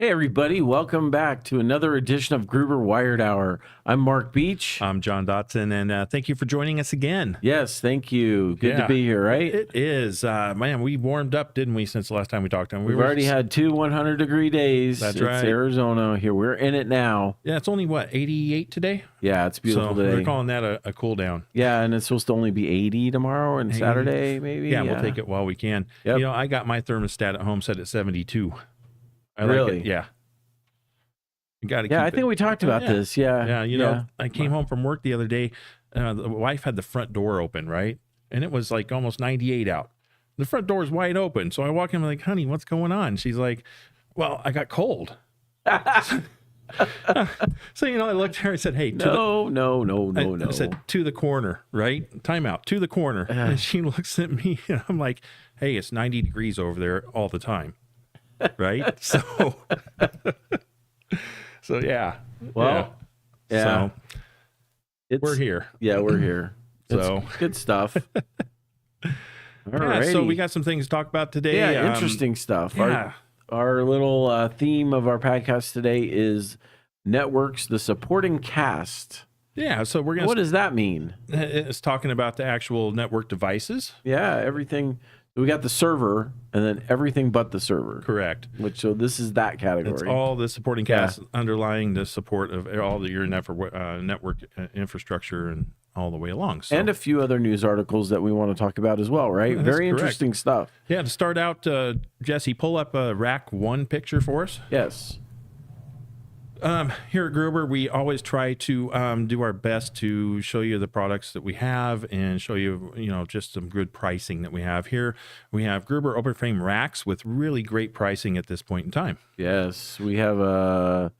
Hey, everybody. Welcome back to another edition of Gruber Wired Hour. I'm Mark Beach. I'm John Dotson, and thank you for joining us again. Yes, thank you. Good to be here, right? It is. Man, we warmed up, didn't we, since the last time we talked? We've already had 2 100-degree days. That's it's right. Arizona. Here, we're in it now. Yeah, it's only, 88 today? Yeah, it's beautiful today. We're calling that a cool down. Yeah, and it's supposed to only be 80 tomorrow and Saturday, maybe? Yeah, we'll take it while we can. Yep. I got my thermostat at home set at 72. Really? Like it. Yeah. You got to Yeah, I think we talked about this. Yeah. Yeah, I came home from work the other day. The wife had the front door open, right? And it was like almost 98 out. The front door is wide open. So I walk in, I'm like, honey, what's going on? She's like, well, I got cold. So, I looked at her and said, hey, No. I said, to the corner, right? Time out, to the corner. And she looks at me and I'm like, hey, it's 90 degrees over there all the time. Right? So yeah. Well, yeah. So we're here. Yeah, we're here. So it's good stuff. Yeah, so we got some things to talk about today. Yeah, interesting stuff. Yeah. Our little theme of our podcast today is networks, the supporting cast. Yeah, so we're going to... What does that mean? It's talking about the actual network devices. Yeah, everything. We got the server and then everything but the server. Correct. So this is that category. It's all the supporting cast underlying the support of all your network infrastructure and all the way along. So. And a few other news articles that we want to talk about as well, right? Very interesting stuff. Yeah, to start out, Jesse, pull up a Rack 1 picture for us. Yes. Here at Gruber, we always try to do our best to show you the products that we have and show you, just some good pricing that we have here. We have Gruber open frame racks with really great pricing at this point in time. Yes, we have a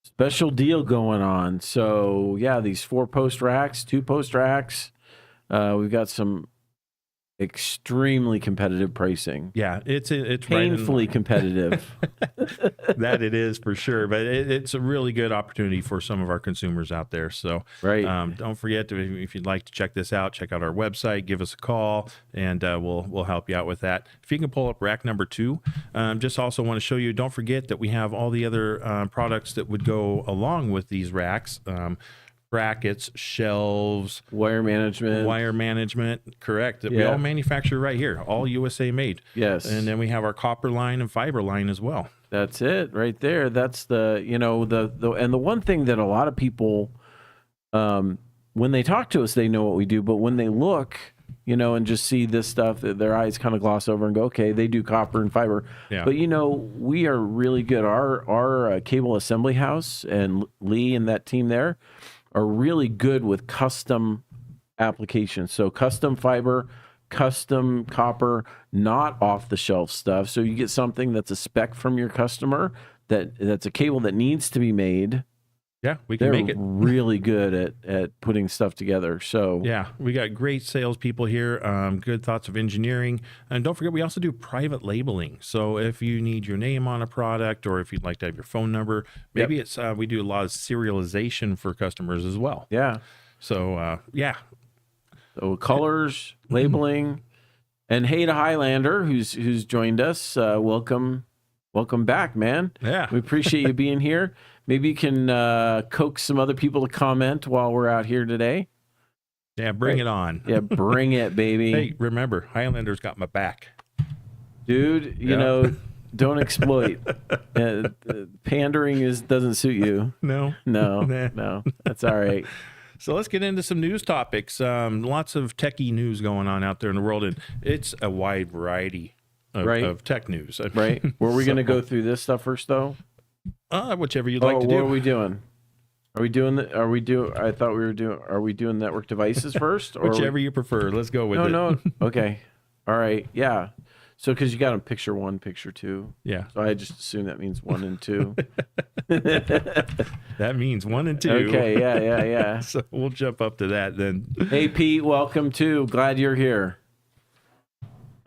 special deal going on. So yeah, these 4-post racks, 2-post racks. We've got some extremely competitive pricing. Yeah, it's painfully competitive. That it is for sure, but it's a really good opportunity for some of our consumers out there. So don't forget if you'd like to check this out, check out our website, give us a call, and we'll help you out with that. If you can pull up rack number 2, just also want to show you. Don't forget that we have all the other products that would go along with these racks. Brackets, shelves, wire management. Correct. That we all manufacture right here, all USA made. Yes. And then we have our copper line and fiber line as well. That's it right there. That's the and the one thing that a lot of people, when they talk to us, they know what we do, but when they look, and just see this stuff, their eyes kind of gloss over and go, okay, they do copper and fiber. Yeah. But we are really good. Our cable assembly house and Lee and that team there are really good with custom applications. So custom fiber, custom copper, not off-the-shelf stuff. So you get something that's a spec from your customer that's a cable that needs to be made. Yeah, we can make it. Really good at putting stuff together. So yeah, we got great salespeople here, good thoughts of engineering. And don't forget, we also do private labeling. So if you need your name on a product or if you'd like to have your phone number, maybe it's we do a lot of serialization for customers as well. Yeah. So, So colors, labeling, and hey to Highlander, who's joined us. Welcome back, man. Yeah. We appreciate you being here. Maybe you can coax some other people to comment while we're out here today. Yeah, bring it on. Yeah, bring it, baby. Hey, remember, Highlander's got my back. Dude, don't exploit. Pandering doesn't suit you. No. No. That's all right. So let's get into some news topics. Lots of techie news going on out there in the world, and it's a wide variety of tech news. Right. Were we going to go through this stuff first, though? Whichever you'd like to do. What are we doing? Are we doing are we doing network devices first? Or whichever you prefer. Let's go with it. No. Okay. All right. Yeah. So, because you got them picture 1, picture 2. Yeah. So I just assume that means 1 and 2. That means 1 and 2. Okay. Yeah. So we'll jump up to that then. Hey, Pete, welcome too. Glad you're here.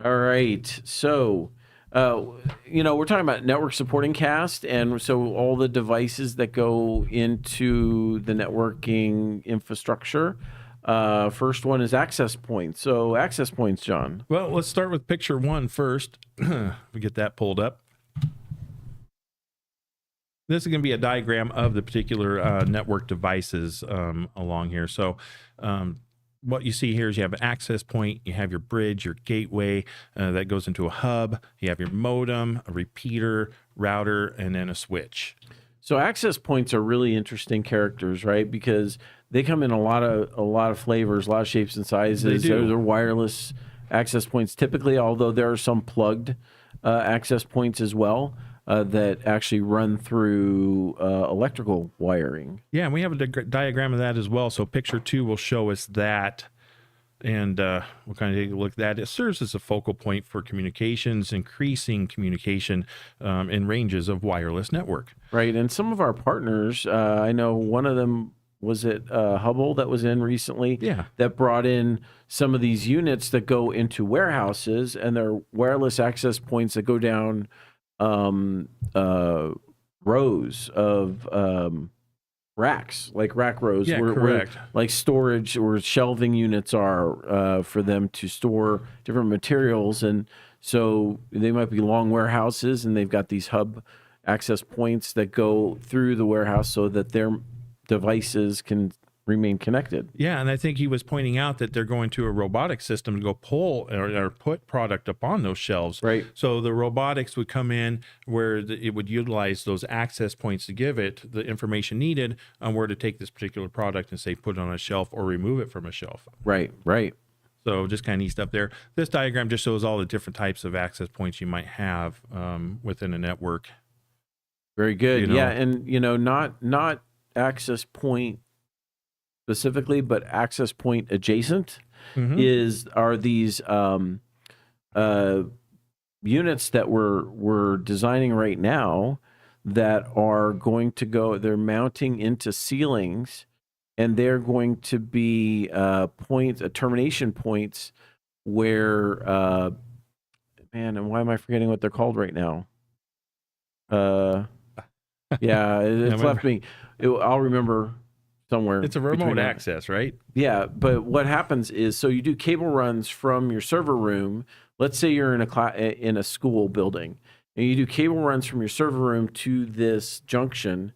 All right. So, we're talking about network supporting cast, and so all the devices that go into the networking infrastructure. First one is access points. So access points, John. Well, let's start with picture 1 first. We get that pulled up. This is going to be a diagram of the particular network devices along here. So what you see here is you have an access point, you have your bridge, your gateway that goes into a hub, you have your modem, a repeater, router, and then a switch. So access points are really interesting characters, right? Because they come in a lot of flavors, a lot of shapes and sizes. They do. They're wireless access points typically, although there are some plugged access points as well. That actually run through electrical wiring. Yeah, and we have a diagram of that as well. So picture 2 will show us that, and we'll kind of take a look at that. It serves as a focal point for communications, increasing communication in ranges of wireless network. Right, and some of our partners, I know one of them, was it Hubble that was in recently? Yeah. That brought in some of these units that go into warehouses, and they're wireless access points that go down rows of racks, like rack rows, Yeah, where correct. like storage or shelving units are for them to store different materials. And so they might be long warehouses, and they've got these hub access points that go through the warehouse so that their devices can remain connected. Yeah, and I think he was pointing out that they're going to a robotic system to go pull or put product up on those shelves. Right. So the robotics would come in where it would utilize those access points to give it the information needed on where to take this particular product and say put it on a shelf or remove it from a shelf. Right, right. So just kind of neat stuff there. This diagram just shows all the different types of access points you might have within a network. Very good. You know? Yeah, and not access point specifically, but access point adjacent are these units that we're designing right now that are going to go. They're mounting into ceilings, and they're going to be termination points where man, and why am I forgetting what they're called right now? Yeah, it's left me. I'll remember somewhere. It's a remote access, right? Yeah, but what happens is, so you do cable runs from your server room. Let's say you're in a school building, and you do cable runs from your server room to this junction,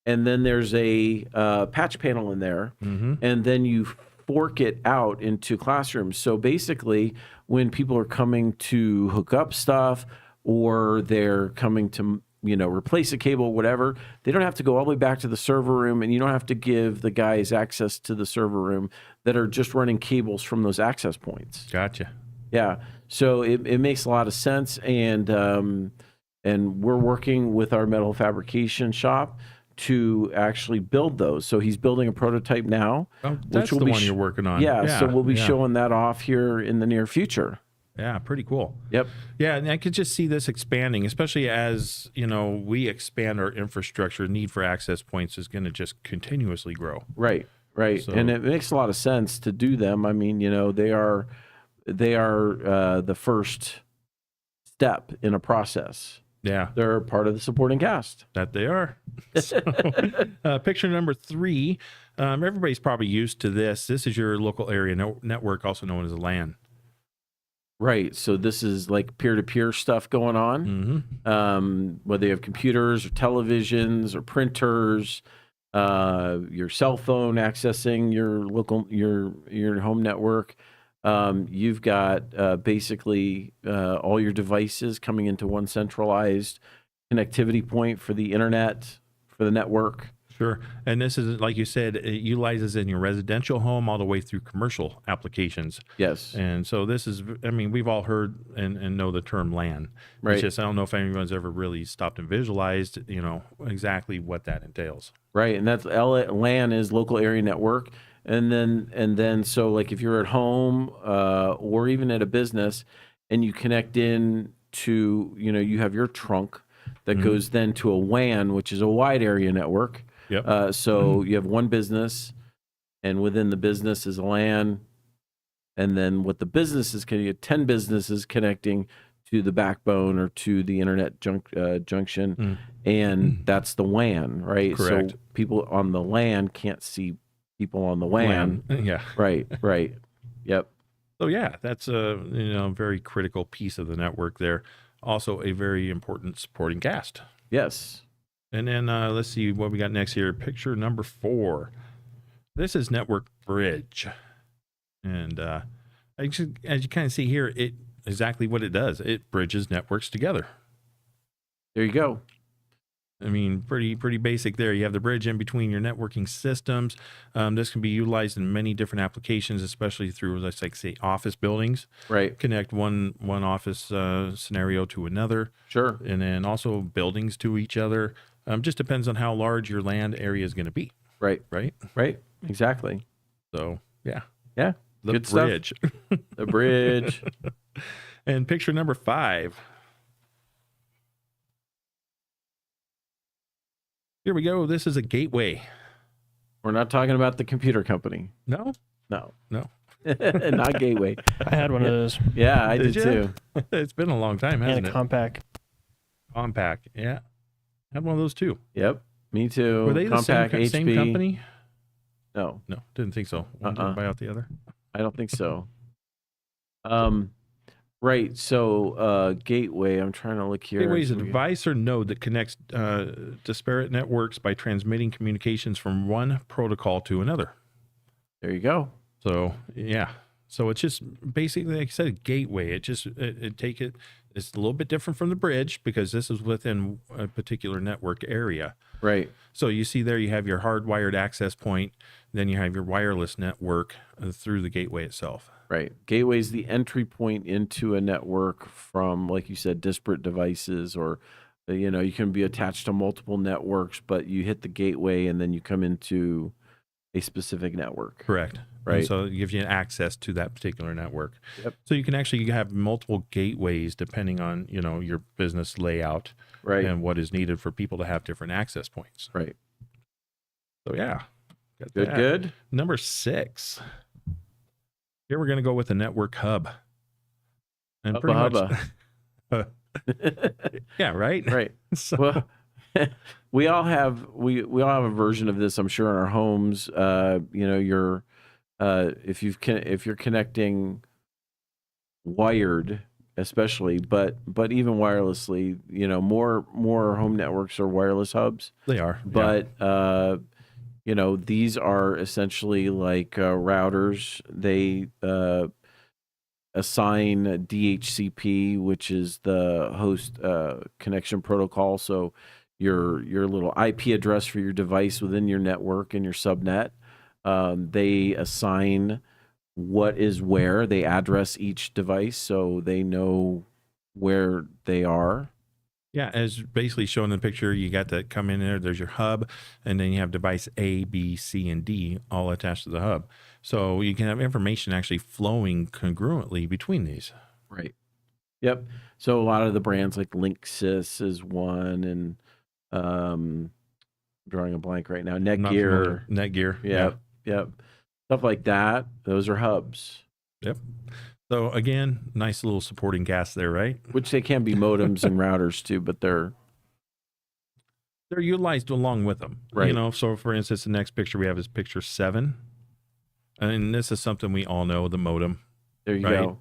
and then there's a patch panel in there, and then you fork it out into classrooms. So basically, when people are coming to hook up stuff, or they're coming to replace a cable, whatever, they don't have to go all the way back to the server room, and you don't have to give the guys access to the server room that are just running cables from those access points. Gotcha. Yeah. So it makes a lot of sense. And we're working with our metal fabrication shop to actually build those. So he's building a prototype now. Oh, that's the one you're working on. Yeah. So we'll be showing that off here in the near future. Yeah, pretty cool. Yep. Yeah, and I could just see this expanding, especially as, we expand our infrastructure. Need for access points is going to just continuously grow. Right, right. So, and it makes a lot of sense to do them. I mean, they are the first step in a process. Yeah. They're part of the supporting cast. That they are. So, picture number 3, everybody's probably used to this. This is your local area network, also known as a LAN. Right. So this is like peer-to-peer stuff going on. Whether you have computers or televisions or printers, your cell phone accessing your home network. You've got basically all your devices coming into one centralized connectivity point for the internet, for the network. Sure. And this is, like you said, it utilizes in your residential home all the way through commercial applications. Yes. And so this is, we've all heard and know the term LAN. Right. It's just, I don't know if anyone's ever really stopped and visualized, exactly what that entails. Right. And that's LAN is local area network. And then so like if you're at home or even at a business and you connect in to, you have your trunk that goes then to a WAN, which is a wide area network. Yep. So you have one business, and within the business is a LAN, and then what the business is, you have 10 businesses connecting to the backbone or to the internet junction, and that's the WAN, right? Correct. So people on the LAN can't see people on the WAN. Yeah. Right. Yep. So yeah, that's a very critical piece of the network there. Also a very important supporting cast. Yes. And then let's see what we got next here. Picture number 4. This is Network Bridge. And as you kind of see here, it exactly what it does. It bridges networks together. There you go. I mean, pretty basic there. You have the bridge in between your networking systems. This can be utilized in many different applications, especially through, let's say, office buildings. Right. Connect one office scenario to another. Sure. And then also buildings to each other. Just depends on how large your land area is going to be. Right. Right. Right. Exactly. So yeah. Yeah. The Good bridge. Stuff. The bridge. And picture number 5. Here we go. This is a gateway. We're not talking about the computer company. No? No. Not Gateway. I had one of those. Yeah, I did you? too. It's been a long time, hasn't And a it? compact. Compact. Yeah. Had one of those too. Yep. Me too. Were they Compact, the same HP. company? No, No, didn't think so. One didn't buy out the other. I don't think so. Right. So, gateway. I'm trying to look here. Gateway is a device or node that connects disparate networks by transmitting communications from one protocol to another. There you go. So yeah. So it's just basically, like I said, a gateway. It's a little bit different from the bridge because this is within a particular network area. Right. So you see there, you have your hardwired access point, then you have your wireless network through the gateway itself. Right. Gateway is the entry point into a network from, like you said, disparate devices, or, you can be attached to multiple networks, but you hit the gateway and then you come into a specific network. Correct. Right. And so it gives you access to that particular network. Yep. So you can actually have multiple gateways depending on, your business layout. Right. And what is needed for people to have different access points. Right. So yeah. Got Good, that. good. Number 6. Here we're going to go with a network hub. And Hubba much, yeah, right. Right. So, Well, we all have a version of this, I'm sure, in our homes. If you're connecting wired, especially, but even wirelessly, more home networks are wireless hubs. they are. But these are essentially like routers. They assign DHCP, which is the host connection protocol. So your little IP address for your device within your network and your subnet. They assign what is where. They address each device so they know where they are. Yeah, as basically shown in the picture, you got that come in there. There's your hub, and then you have device A, B, C, and D all attached to the hub. So you can have information actually flowing congruently between these. Right. Yep. So a lot of the brands like Linksys is one, and I'm drawing a blank right now. Netgear. Netgear. Yep. Yep. Stuff like that. Those are hubs. Yep. So again, nice little supporting cast there, right? Which they can be modems and routers too, but they're utilized along with them. Right. So for instance, the next picture we have is picture 7. And this is something we all know, the modem. there you Right. go.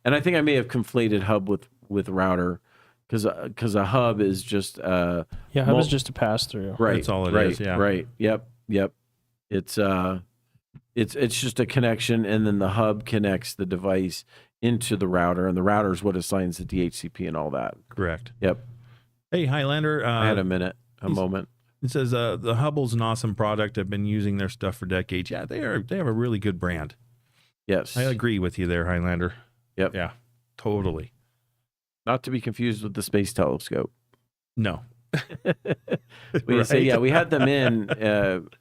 And I think I may have conflated hub with router, because a hub is just Yeah, hub is just a pass through. right. That's all it right, is, yeah. Right. Yep. It's just a connection, and then the hub connects the device into the router, and the router is what assigns the DHCP and all that. Correct. Yep. Hey, Highlander. I had a moment. It says the Hubble's an awesome product. I've been using their stuff for decades. Yeah, they have a really good brand. Yes. I agree with you there, Highlander. Yep. Yeah, totally. Not to be confused with the Space Telescope. No. We say, Right? yeah, we had them in,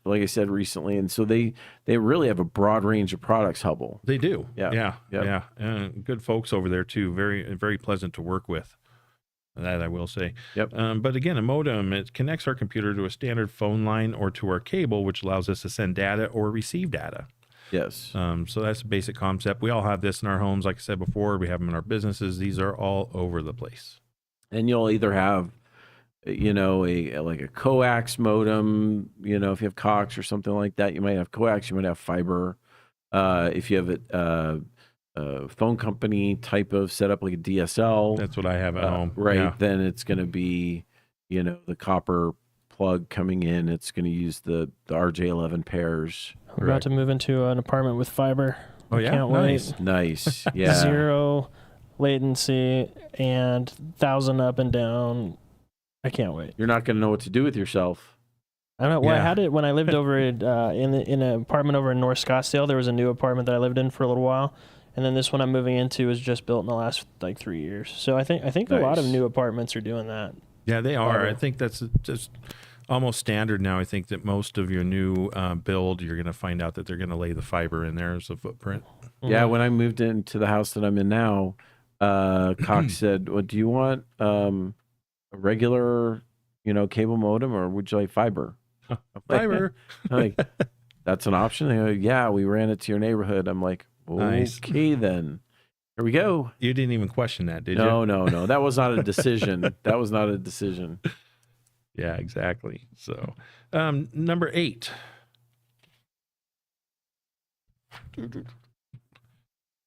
like I said recently, and so they really have a broad range of products. Hubble. They do. Yeah. Yeah. Yep. Yeah. Good folks over there too. Very, very pleasant to work with. That I will say. Yep. But again, a modem, it connects our computer to a standard phone line or to our cable, which allows us to send data or receive data. Yes. So that's a basic concept. We all have this in our homes. Like I said before, we have them in our businesses. These are all over the place. And you'll either have, a coax modem, if you have coax or something like that, you might have coax, you might have fiber. If you have a phone company type of setup, like a DSL. That's what I have at home. Right. Yeah. Then it's going to be, the copper plug coming in. It's going to use the RJ11 pairs. I'm about to move into an apartment with fiber. Oh, yeah? Can't Nice. wait. Nice. Yeah. 0 latency and 1,000 up and down. I can't wait. You're not going to know what to do with yourself. I don't know. Well, I Yeah. had it when I lived over in an apartment over in North Scottsdale. There was a new apartment that I lived in for a little while, and then this one I'm moving into was just built in the last like 3 years. So I think a lot of Nice. new apartments are doing that. Yeah, they are. Fiber. I think that's just almost standard now. I think that most of your new build, you're going to find out that they're going to lay the fiber in there as a footprint. Yeah, when I moved into the house that I'm in now, Cox said, "Well, do you want a regular, cable modem, or would you like fiber?" Fiber. I'm like, that's an option. They go, yeah, we ran it to your neighborhood. I'm like, Nice. okay, then here we go. You didn't even question that, did you? No. That was not a decision. That was not a decision. Yeah, exactly. So, number 8.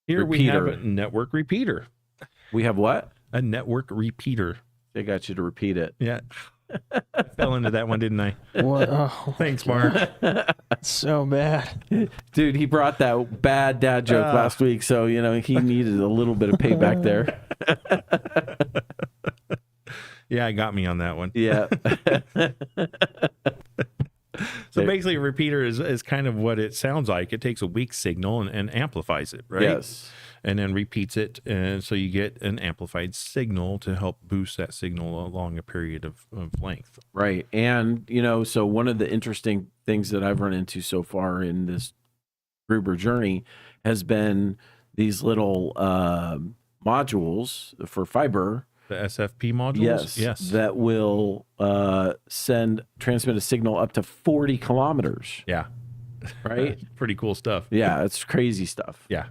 Here we have Repeater. a network repeater. We have what? A network repeater. They got you to repeat it. Yeah. I fell into that one, didn't I? What? Oh, Thanks, Mark. so bad. Dude, he brought that bad dad joke last week, so he needed a little bit of payback there. Yeah, it got me on that one. Yeah. So basically, a repeater is kind of what it sounds like. It takes a weak signal and amplifies it, right? Yes. And then repeats it. And so you get an amplified signal to help boost that signal along a period of length. Right. And, so one of the interesting things that I've run into so far in this Gruber journey has been these little modules for fiber. The SFP modules? Yes. That will transmit a signal up to 40 kilometers. Yeah. Right? Pretty cool stuff. Yeah, it's crazy stuff. Yeah.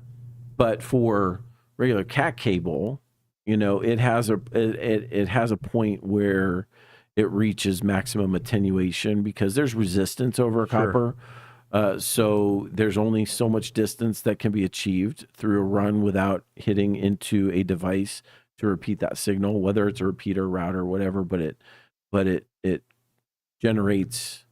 But for regular cat cable, it has a point where it reaches maximum attenuation because there's resistance over copper. So there's only so much distance that can be achieved through a run without hitting into a device to repeat that signal, whether it's a repeater, router, whatever. But it generates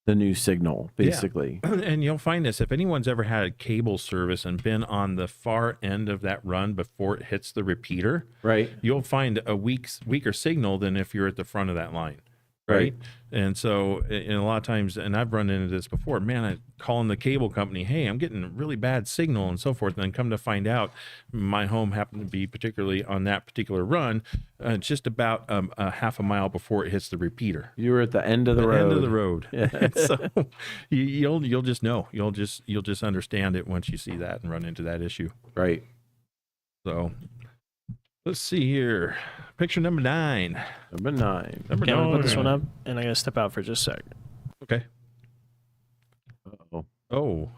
the new signal, basically. Yeah. And you'll find this if anyone's ever had a cable service and been on the far end of that run before it hits the repeater, Right. you'll find a weaker signal than if you're at the front of that line. Right. And so, and a lot of times, and I've run into this before, man, I calling the cable company, hey, I'm getting a really bad signal and so forth. And then come to find out my home happened to be particularly on that particular run, just about a half a mile before it hits the repeater. You were at the end of the road. End of the road. Yeah. So you'll just know, you'll just understand it once you see that and run into that issue. Right. So let's see here. Picture number 9. Number 9. Number Okay, I'm 9. gonna put this one up, and I gotta step out for just a sec. Okay. Uh-oh. Oh,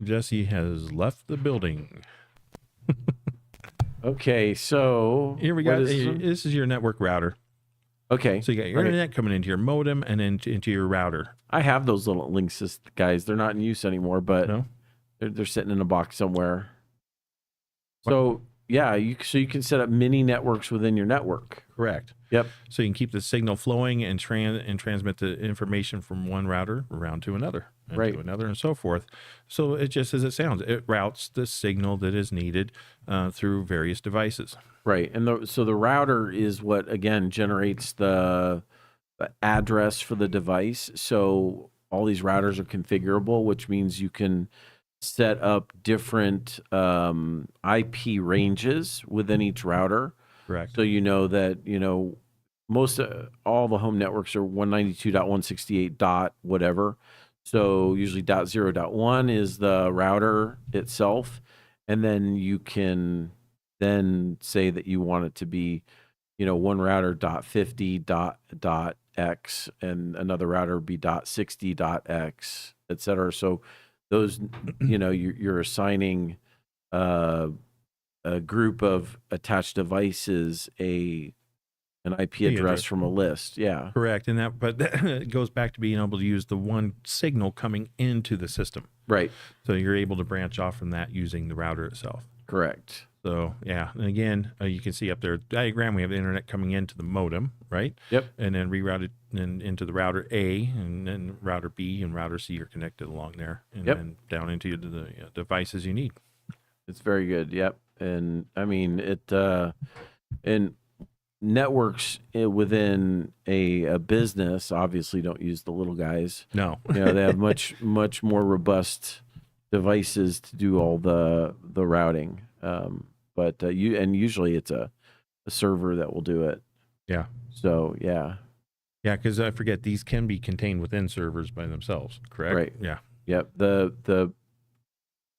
Jesse has left the building. Okay, so Here we what got. is this one? This is your network router. Okay. So you got your Okay. internet coming into your modem and then into your router. I have those little Linksys guys. They're not in use anymore, but No? they're sitting in a box somewhere. So yeah, you can set up mini networks within your network. Correct. Yep. So you can keep the signal flowing and transmit the information from one router around to another, and Right. to another, and so forth. So it just as it sounds, it routes the signal that is needed through various devices. Right. And so the router is what again generates the address for the device. So all these routers are configurable, which means you can set up different IP ranges within each router. Correct. So you know that, most all the home networks are 192.168 dot whatever. So usually .0.1 is the router itself. And then you can then say that you want it to be, one router .50 dot X and another router be .60 dot X, et cetera. So those, you're assigning a group of attached devices an IP address from a list. Yeah. Correct. And but it goes back to being able to use the one signal coming into the system. Right. So you're able to branch off from that using the router itself. Correct. So yeah, and again, you can see up there diagram. We have the internet coming into the modem, right? Yep. And then rerouted into the router A, and then router B and router C are connected along there, and then down into the devices you need. It's very good. Yep. And I mean and networks within a business obviously don't use the little guys. No. They have much more robust devices to do all the routing. But usually it's a server that will do it. Yeah. So yeah. Yeah, because I forget these can be contained within servers by themselves. Correct. Right. Yeah. Yep. The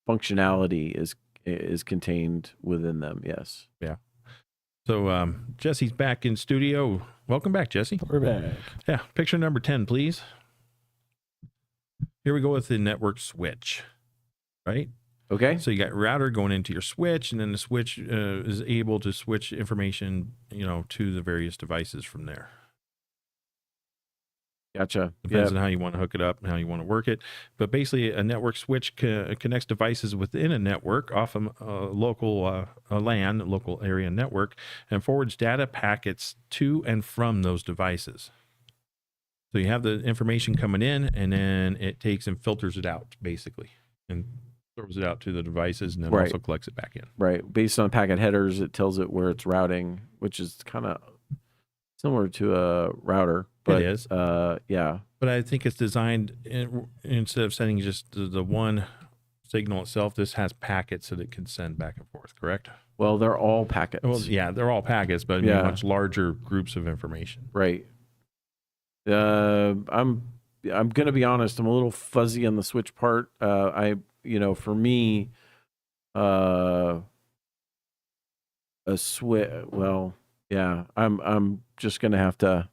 functionality is contained within them. Yes. Yeah. So Jesse's back in studio. Welcome back, Jesse. We're back. Yeah. Picture number 10, please. Here we go with the network switch. Right. Okay. So you got router going into your switch, and then the switch is able to switch information, to the various devices from there. Gotcha. Depends on how you want to hook it up and how you want to work it. But basically, a network switch connects devices within a network off a local LAN, local area network, and forwards data packets to and from those devices. So you have the information coming in, and then it takes and filters it out, basically, and throws it out to the devices, and then also collects it back in. Right. Based on packet headers, it tells it where it's routing, which is kind of similar to a router. But, it is. Yeah. But I think it's designed, instead of sending just the one signal itself, this has packets that it can send back and forth, correct? Well, they're all packets. Well, yeah, they're all packets, but I mean much larger groups of information. Right. I'm going to be honest. I'm a little fuzzy on the switch part. For me, a switch. Well, yeah. I'm just going to have to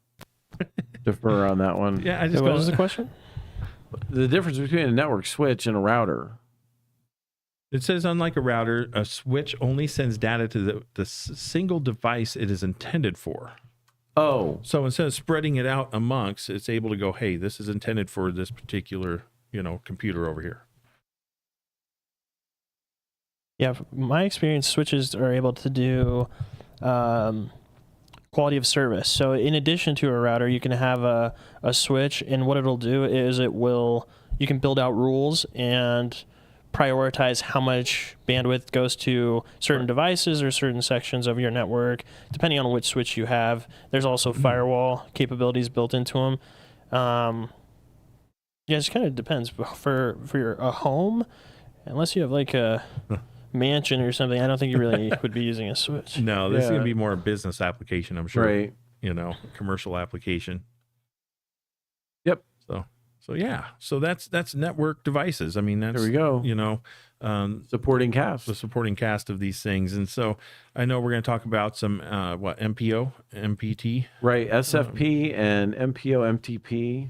defer on that one. Yeah, What was the question? The difference between a network switch and a router. It says, unlike a router, a switch only sends data to the single device it is intended for. Oh. So instead of spreading it out amongst, it's able to go, hey, this is intended for this particular, computer over here. Yeah, from my experience, switches are able to do quality of service. So in addition to a router, you can have a switch, and what it'll do is you can build out rules and prioritize how much bandwidth goes to certain devices or certain sections of your network, depending on which switch you have. There's also firewall capabilities built into them. Yeah, it just kind of depends. For a home, unless you have like a mansion or something, I don't think you really would be using a switch. No, this is going to be more a business application, I'm sure. Right. Commercial application. Yep. So yeah. So that's network devices. I mean, that's, there we go. Supporting cast. The supporting cast of these things. And so I know we're going to talk about some, MPO, MPT. Right. SFP and MPO, MTP,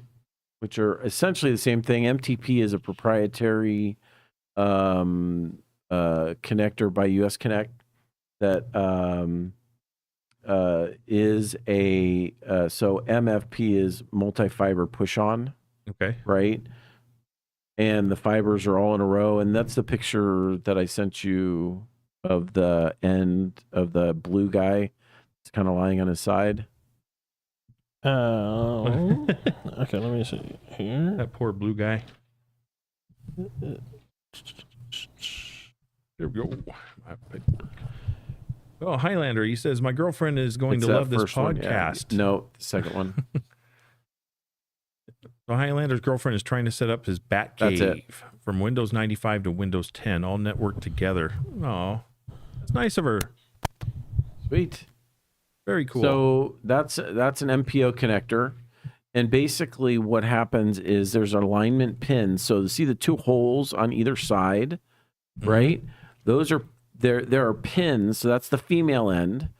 which are essentially the same thing. MTP is a proprietary connector by US Connect that is so MFP is multi-fiber push-on. Okay. Right. And the fibers are all in a row. And that's the picture that I sent you of the end of the blue guy. It's kind of lying on his side. Oh. Okay, let me see here. That poor blue guy. There we go. Oh, Highlander, he says, my girlfriend is going to love this podcast. Yeah. No, the second one. So Highlander's girlfriend is trying to set up his Bat Cave from Windows 95 to Windows 10, all networked together. Oh, that's nice of her. Sweet. Very cool. So that's an MPO connector. And basically what happens is there's alignment pins. So see the two holes on either side, right? Those are, there are pins. So that's the female end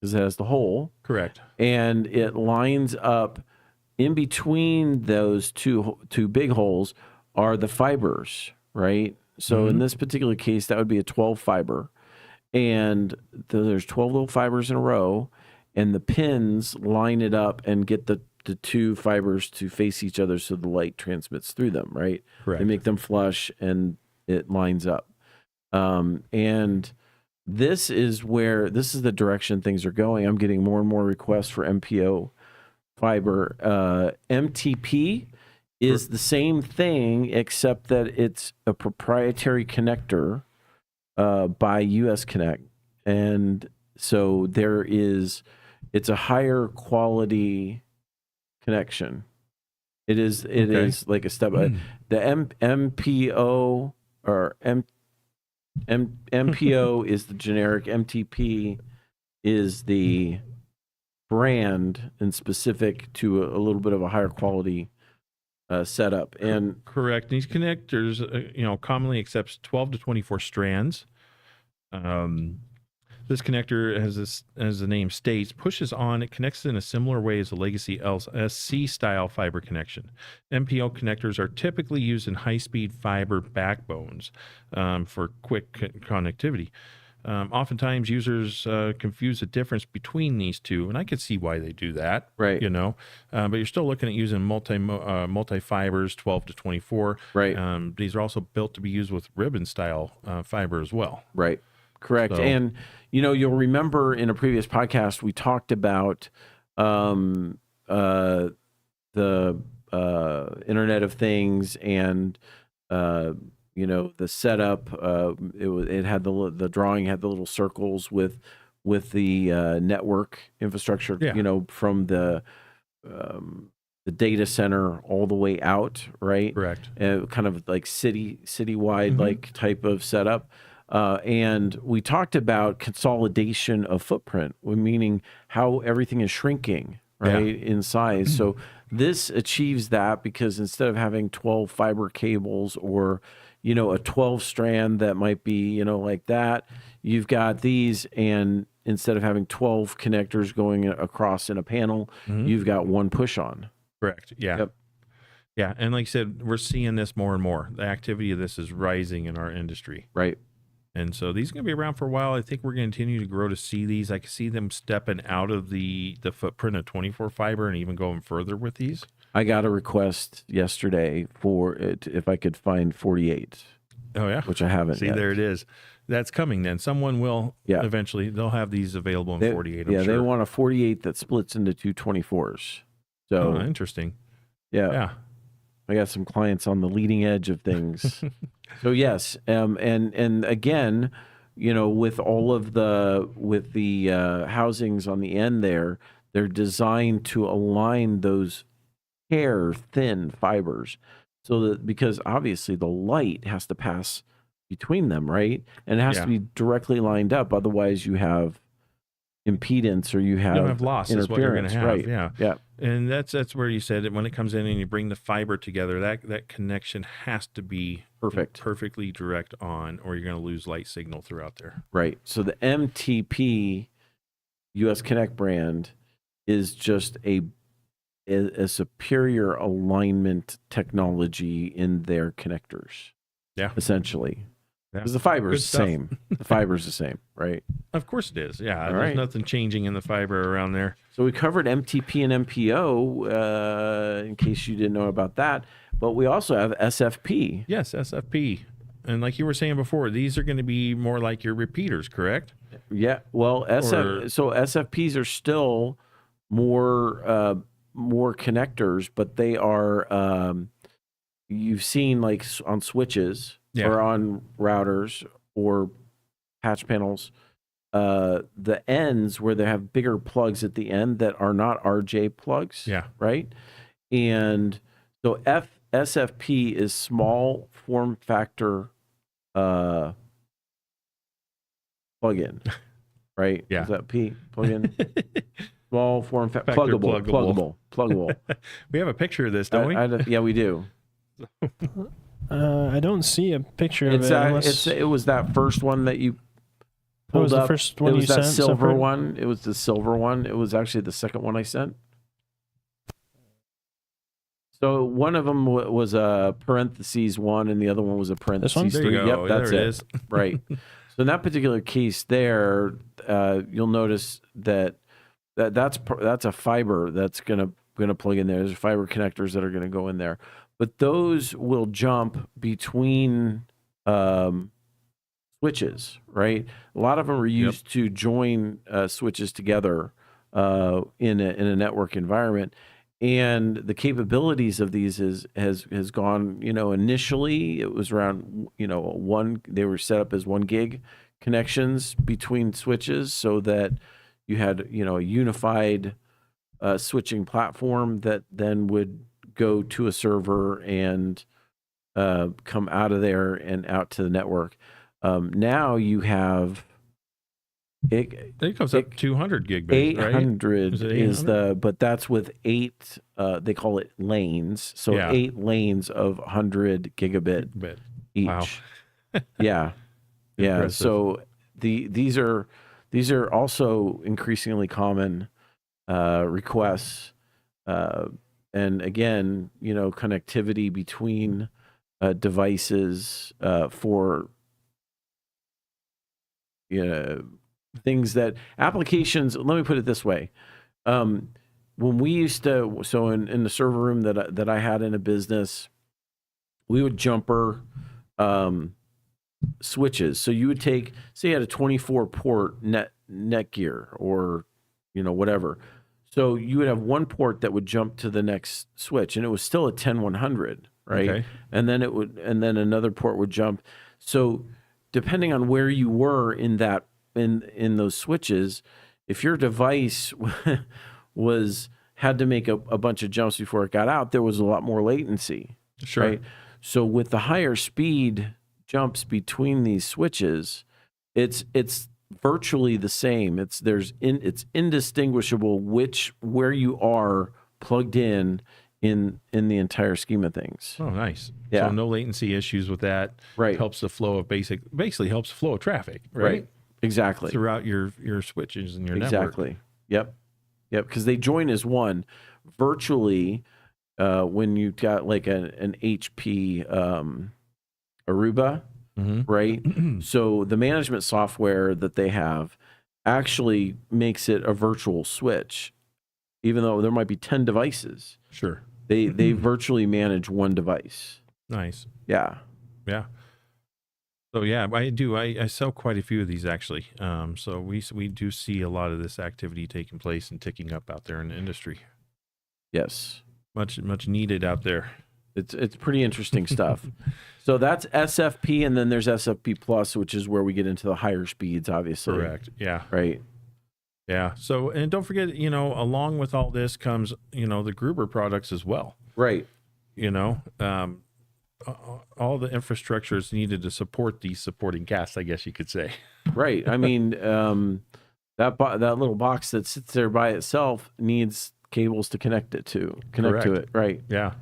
because it has the hole. Correct. And it lines up. In between those two big holes are the fibers, right? So in this particular case, that would be a 12 fiber. And there's 12 little fibers in a row, and the pins line it up and get the two fibers to face each other so the light transmits through them, right? Correct. They make them flush, and it lines up. And this is the direction things are going. I'm getting more and more requests for MPO fiber. MTP is the same thing, except that it's a proprietary connector by US Connect. And so it's a higher quality connection. It is like a step. The MPO or MPO is the generic. MTP is the brand and specific to a little bit of a higher quality setup. And correct. These connectors, commonly accepts 12 to 24 strands. This connector, as the name states, pushes on. It connects in a similar way as a legacy LSC style fiber connection. MPO connectors are typically used in high-speed fiber backbones for quick connectivity. Oftentimes, users confuse the difference between these two, and I could see why they do that. Right. But you're still looking at using multi fibers, 12 to 24. Right. These are also built to be used with ribbon style fiber as well. Right. Correct. So, and you'll remember in a previous podcast we talked about the Internet of Things and the setup. It had the drawing had the little circles with the network infrastructure. Yeah. From the data center all the way out. Right. Correct. Kind of like citywide like type of setup. And we talked about consolidation of footprint, meaning how everything is shrinking, right, in size. So this achieves that because instead of having 12 fiber cables or, a 12 strand that might be, like that, you've got these, and instead of having 12 connectors going across in a panel, you've got one push on. Correct. Yeah. Yep. Yeah. And like I said, we're seeing this more and more. The activity of this is rising in our industry. Right. And so these are going to be around for a while. I think we're going to continue to grow to see these. I can see them stepping out of the footprint of 24 fiber and even going further with these. I got a request yesterday for it if I could find 48. Oh, yeah. Which I haven't See, yet. there it is. That's coming then. Someone will eventually. They'll have these available in 48, I'm sure. They want a 48 that splits into two 24s. So interesting. Yeah. I got some clients on the leading edge of things. So yes, and again, with all of the housings on the end there, they're designed to align those hair thin fibers, so that because obviously the light has to pass between them, right, and it has to be directly lined up. Otherwise, you have impedance or you have loss is what you're going to have. Right. Yeah. And that's where you said that when it comes in and you bring the fiber together, that connection has to be perfectly direct on, or you're going to lose light signal throughout there. Right. So the MTP US Connect brand is just a superior alignment technology in their connectors. Yeah. Essentially. Because Yeah. the fiber is the same. The fiber is the same, right? Of course it is. Yeah. All There's right. nothing changing in the fiber around there. So we covered MTP and MPO in case you didn't know about that. But we also have SFP. Yes, SFP. And like you were saying before, these are going to be more like your repeaters, correct? Yeah. Well, so SFPs are still more connectors, but they are you've seen like on switches or on routers or patch panels, the ends where they have bigger plugs at the end that are not RJ plugs. Yeah. Right. And so SFP is small form factor plug-in. Right. Yeah. Is that P plug-in? Small form factor pluggable. We have a picture of this, don't we? Yeah, we do. I don't see a picture of it. It was that first one that you pulled was up. the first one it was you that sent silver separate? one. It was the silver one. It was actually the second one I sent. So one of them was a parentheses 1, and the other one was a parentheses There 3. you go. Yep, that's there it is. Right. So in that particular case, there, you'll notice that's a fiber that's gonna plug in there. There's fiber connectors that are gonna go in there, but those will jump between switches, right? A lot of them are used to join switches together in a network environment. And the capabilities of these has gone, initially it was around, they were set up as 1 gig connections between switches so that you had, a unified switching platform that then would go to a server and come out of there and out to the network. Now you have it comes up 200 gig base, 800 right? is but that's with 8 they call it lanes, so 8 lanes of 100 gigabit each. Wow. Yeah. Impressive. So these are also increasingly common requests, and again, connectivity between devices for things that applications. Let me put it this way: when we used to, so in the server room that I had in a business, we would jumper switches. So you would take, say, you had a 24 port Netgear or whatever. So you would have one port that would jump to the next switch, and it was still a 10100, right? Okay. And then another port would jump. So depending on where you were in that in those switches, if your device had to make a bunch of jumps before it got out, there was a lot more latency. Sure. Right? So with the higher speed jumps between these switches, it's virtually the same. It's indistinguishable where you are plugged in the entire scheme of things. Oh, nice. Yeah. So no latency issues with that. Right. Helps the flow of basically helps the flow of traffic, right? Exactly. Throughout your switches and your network. Exactly. Yep. Because they join as one. Virtually, when you've got like an HP Aruba, right? So the management software that they have actually makes it a virtual switch, even though there might be 10 devices. Sure. They virtually manage one device. Nice. Yeah. Yeah. So yeah, I sell quite a few of these actually. So we do see a lot of this activity taking place and ticking up out there in the industry. Yes. Much needed out there. It's pretty interesting stuff. So that's SFP, and then there's SFP plus, which is where we get into the higher speeds, obviously. Correct. Yeah. Right. Yeah. So, and don't forget, along with all this comes, the Gruber products as well. Right. All the infrastructure is needed to support these supporting casts, I guess you could say. Right. I mean, that little box that sits there by itself needs cables to connect to it. Right. Yeah.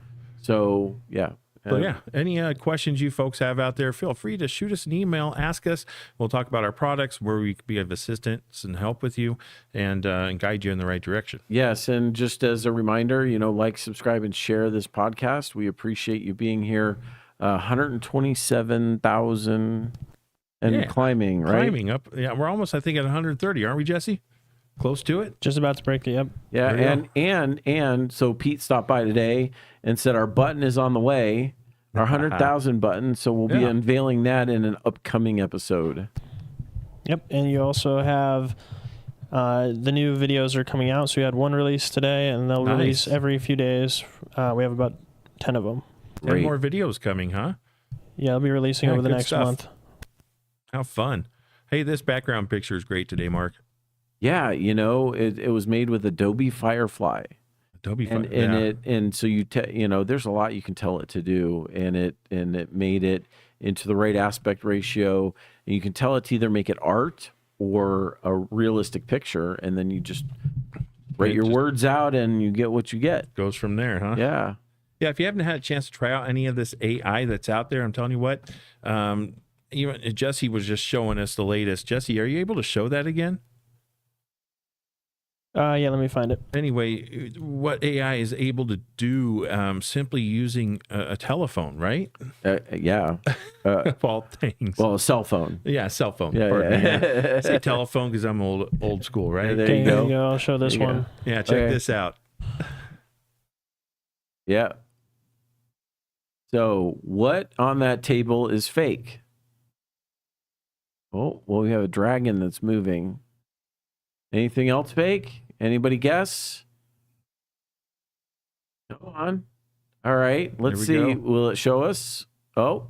So, yeah. So yeah, any questions you folks have out there, feel free to shoot us an email, ask us. We'll talk about our products, where we can be of assistance and help with you, and guide you in the right direction. Yes, and just as a reminder, like, subscribe, and share this podcast. We appreciate you being here. 127,000 and climbing, right? Climbing up. Yeah, we're almost, I think, at 130, aren't we, Jesse? Close to it. Just about to break it. Yep. Yeah, and so Pete stopped by today and said our button is on the way, our 100,000 button. So we'll be unveiling that in an upcoming episode. Yep, and you also have the new videos are coming out. So we had one release today, and they'll release every few days. We have about 10 of them. 10 more videos coming, huh? Yeah, they'll be releasing over the next month. How fun! Hey, this background picture is great today, Mark. Yeah, it was made with Adobe Firefly. And so there's a lot you can tell it to do, and it made it into the right aspect ratio, and you can tell it to either make it art or a realistic picture, and then you just write your words out and you get what you get. Goes from there, huh? Yeah. Yeah, if you haven't had a chance to try out any of this AI that's out there, I'm telling you what, even Jesse was just showing us the latest. Jesse, are you able to show that again? Yeah, let me find it. Anyway, what AI is able to do simply using a telephone, right? Yeah. Of all things. Well, a cell phone. Yeah, cell phone. Yeah. I say telephone because I'm old school, right? There you go. I'll show this one. Yeah, check this out. Yeah. So what on that table is fake? Oh, well, we have a dragon that's moving. Anything else fake? Anybody guess? Come on. All right. Let's see. Go. Will it show us? Oh,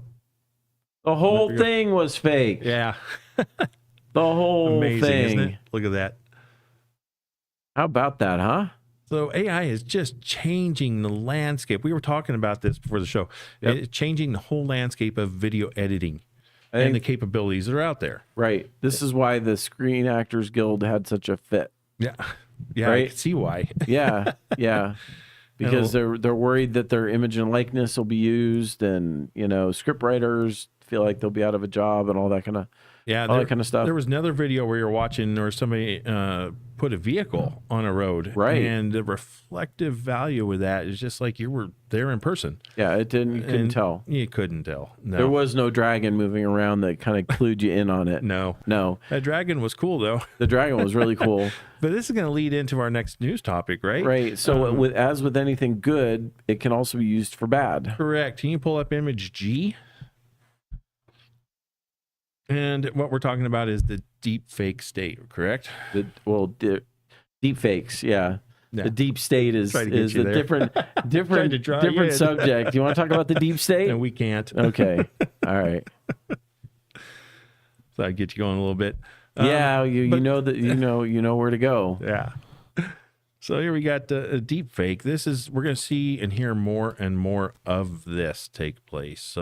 the whole thing was fake. Yeah. The whole Amazing, thing. isn't it? Look at that. How about that, huh? So AI is just changing the landscape. We were talking about this before the show. Yep. It's changing the whole landscape of video editing and the capabilities that are out there. Right. This is why the Screen Actors Guild had such a fit. Yeah. Yeah, right? I can see why. Yeah. Yeah. Because they're worried that their image and likeness will be used, and script writers feel like they'll be out of a job and all that kind of that kind of stuff. There was another video where you're watching, or somebody put a vehicle on a road, right? And the reflective value with that is just like you were there in person. Yeah, you couldn't tell. You couldn't tell. No. There was no dragon moving around that kind of clued you in on it. No. That dragon was cool though. The dragon was really cool. But this is going to lead into our next news topic, right? Right. So as with anything good, it can also be used for bad. Correct. Can you pull up image G? And what we're talking about is the deepfake state, correct? Deepfakes, yeah. Yeah. The deep state is a different subject. You want to talk about the deep state? No, we can't. Okay. All right. So I get you going a little bit. Yeah, you know where to go. Yeah. So here we got a deep fake. We're going to see and hear more and more of this take place.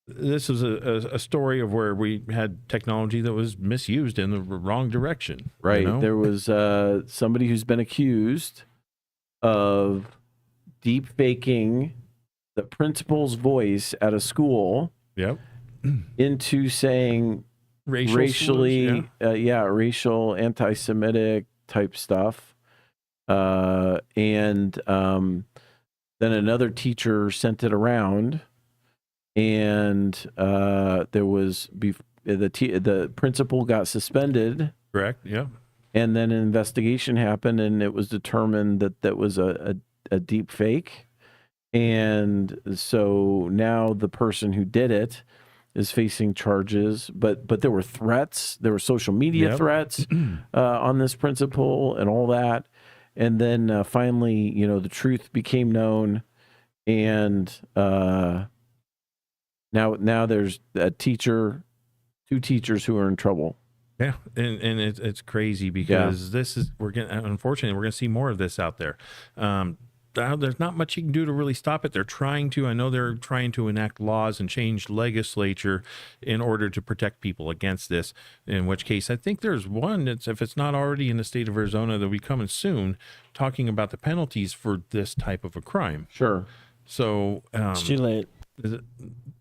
This is a story of where we had technology that was misused in the wrong direction. Right. There was somebody who's been accused of deep faking the principal's voice at a school. Yep. Into saying racial, anti-Semitic type stuff. And then another teacher sent it around, and there was the principal got suspended. Correct. Yeah. And then an investigation happened, and it was determined that was a deep fake. And so now the person who did it is facing charges, but there were threats. There were social media threats on this principal and all that. And then finally, the truth became known, and now there's two teachers who are in trouble. Yeah, and it's crazy because unfortunately we're gonna see more of this out there. There's not much you can do to really stop it. I know they're trying to enact laws and change legislature in order to protect people against this, in which case I think there's one that's, if it's not already in the state of Arizona, that'll be coming soon, talking about the penalties for this type of a crime. Sure. So it's too late. Is it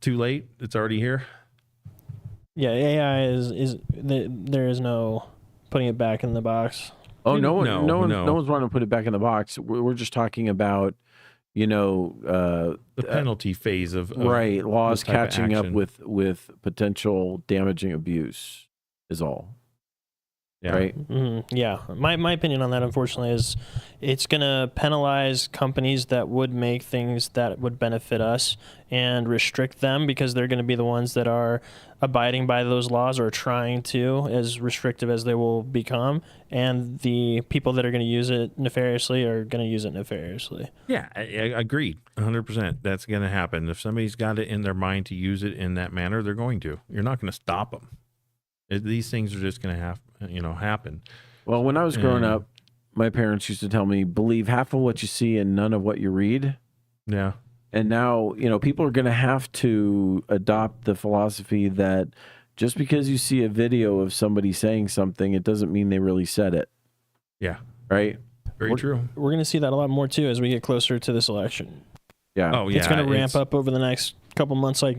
too late? It's already here? Yeah, AI there is no putting it back in the box. Oh, no one's wanting to put it back in the box. We're just talking about, the penalty phase of laws catching up with potential damaging abuse is all. Yeah. Right. Mm-hmm. Yeah. My opinion on that, unfortunately, is it's going to penalize companies that would make things that would benefit us and restrict them, because they're going to be the ones that are abiding by those laws or trying to, as restrictive as they will become. And the people that are going to use it nefariously are going to use it nefariously. Yeah, I agreed. 100%. That's going to happen. If somebody's got it in their mind to use it in that manner, they're going to. You're not going to stop them. These things are just going to happen. Well, when I was growing up, my parents used to tell me, believe half of what you see and none of what you read. Yeah. And now, people are going to have to adopt the philosophy that just because you see a video of somebody saying something, it doesn't mean they really said it. Yeah. Right? Very true. We're going to see that a lot more, too, as we get closer to this election. Yeah. Oh, yeah. It's going to ramp up over the next couple months like